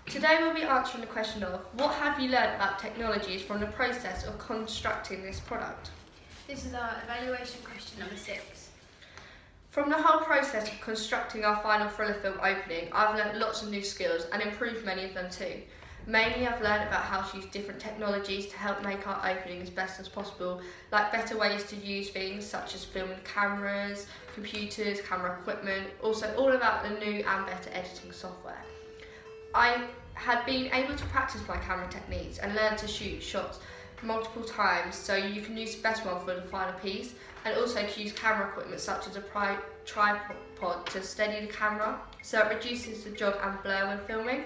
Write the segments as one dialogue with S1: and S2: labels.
S1: Today we'll be answering the question of what have you learned about technologies from the process of constructing this product?
S2: This is our evaluation question number 6.
S1: From the whole process of constructing our final thriller film opening, I've learned lots of new skills and improved many of them too. Mainly I've learned about how to use different technologies to help make our opening as best as possible, like better ways to use things such as film with cameras, computers, camera equipment, also all about the new and better editing software. I had been able to practice my camera techniques and learn to shoot shots multiple times so you can use the best one for the final piece, and also to use camera equipment such as a tripod to steady the camera so it reduces the jog and blur when filming.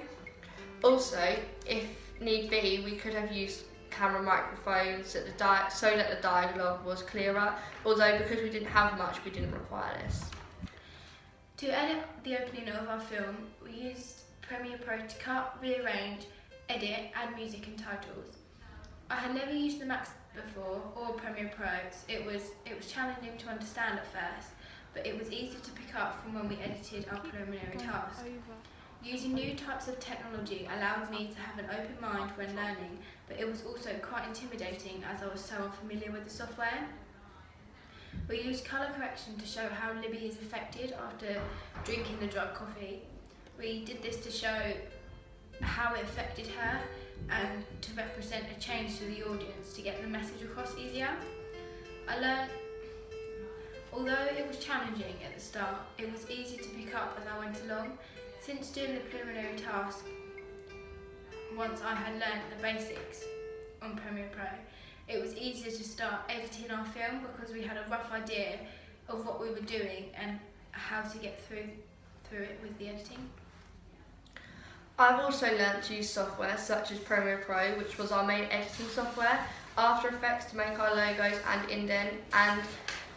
S1: Also, if need be, we could have used camera microphones so that the dialogue was clearer, although because we didn't have much we didn't require this.
S2: To edit the opening of our film, we used Premiere Pro to cut, rearrange, edit, add music and titles. I had never used the Max before or Premiere Pro. It was challenging to understand at first, but it was easy to pick up from when we edited our preliminary task. Using new types of technology allowed me to have an open mind when learning, but it was also quite intimidating as I was so unfamiliar with the software. We used colour correction to show how Libby is affected after drinking the drug coffee. We did this to show how it affected her and to represent a change to the audience to get the message across easier. I learned, although it was challenging at the start, it was easy to pick up as I went along. Since doing the preliminary task, once I had learnt the basics on Premiere Pro, it was easier to start editing our film because we had a rough idea of what we were doing and how to get through it with the editing.
S1: I've also learnt to use software such as Premiere Pro, which was our main editing software, After Effects to make our logos and indent, and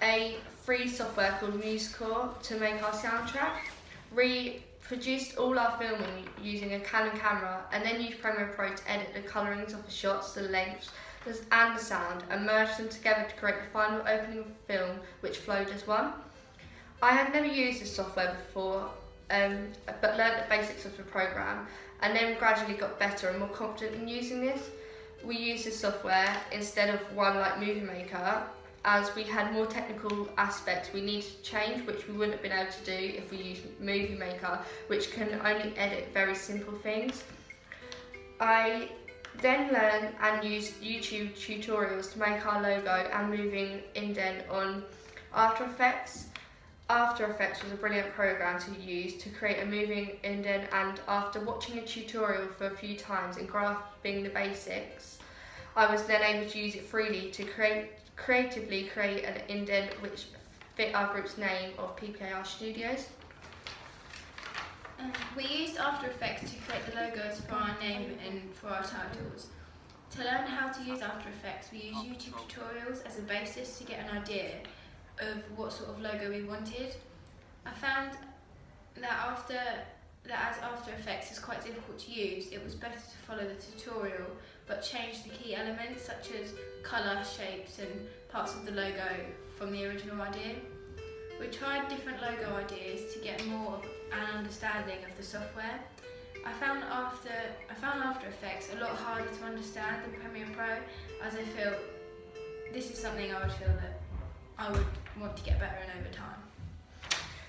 S1: a free software called MuseScore to make our soundtrack. We produced all our filming using a Canon camera and then used Premiere Pro to edit the colourings of the shots, the lengths and the sound, and merge them together to create the final opening of the film, which flowed as one. I had never used this software before, but learnt the basics of the program and then gradually got better and more confident in using this. We used this software instead of one like Movie Maker, as we had more technical aspects we needed to change, which we wouldn't have been able to do if we used Movie Maker, which can only edit very simple things. I then learned and used YouTube tutorials to make our logo and moving indent on After Effects. After Effects was a brilliant program to use to create a moving indent, and after watching a tutorial for a few times and grasping the basics, I was then able to use it freely to creatively create an indent which fit our group's name of PPAR Studios.
S2: We used After Effects to create the logos for our name and for our titles. To learn how to use After Effects, we used YouTube tutorials as a basis to get an idea of what sort of logo we wanted. I found that as After Effects is quite difficult to use, it was better to follow the tutorial but change the key elements such as colour, shapes and parts of the logo from the original idea. We tried different logo ideas to get more of an understanding of the software. I found After Effects a lot harder to understand than Premiere Pro, as I felt this is something I would feel that I would want to get better in over time.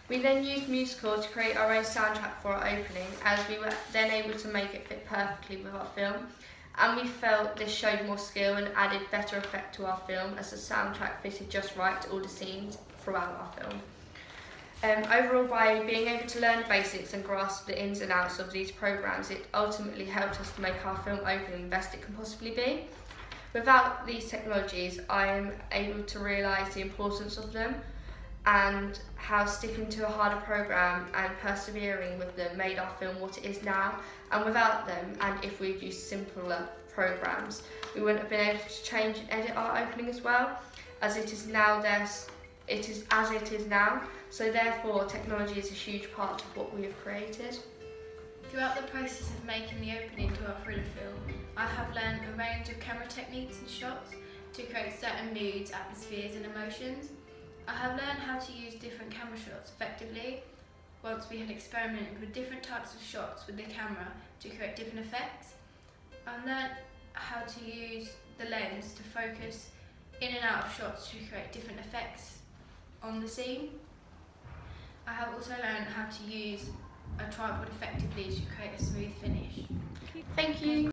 S1: We then used MuseScore to create our own soundtrack for our opening, as we were then able to make it fit perfectly with our film, and we felt this showed more skill and added better effect to our film as the soundtrack fitted just right to all the scenes throughout our film. Overall, by being able to learn the basics and grasp the ins and outs of these programs, it ultimately helped us to make our film opening the best it can possibly be. Without these technologies, I am able to realise the importance of them and how sticking to a harder program and persevering with them made our film what it is now. And without them, and if we'd used simpler programs, we wouldn't have been able to change and edit our opening as well, as it is now. It is as it is now. So therefore, technology is a huge part of what we have created.
S2: Throughout the process of making the opening to our thriller film, I have learned a range of camera techniques and shots to create certain moods, atmospheres and emotions. I have learned how to use different camera shots effectively. once we had experimented with different types of shots with the camera to create different effects. I learnt how to use the lens to focus in and out of shots to create different effects on the scene. I have also learned how to use a tripod effectively to create a smooth finish.
S1: Thank you.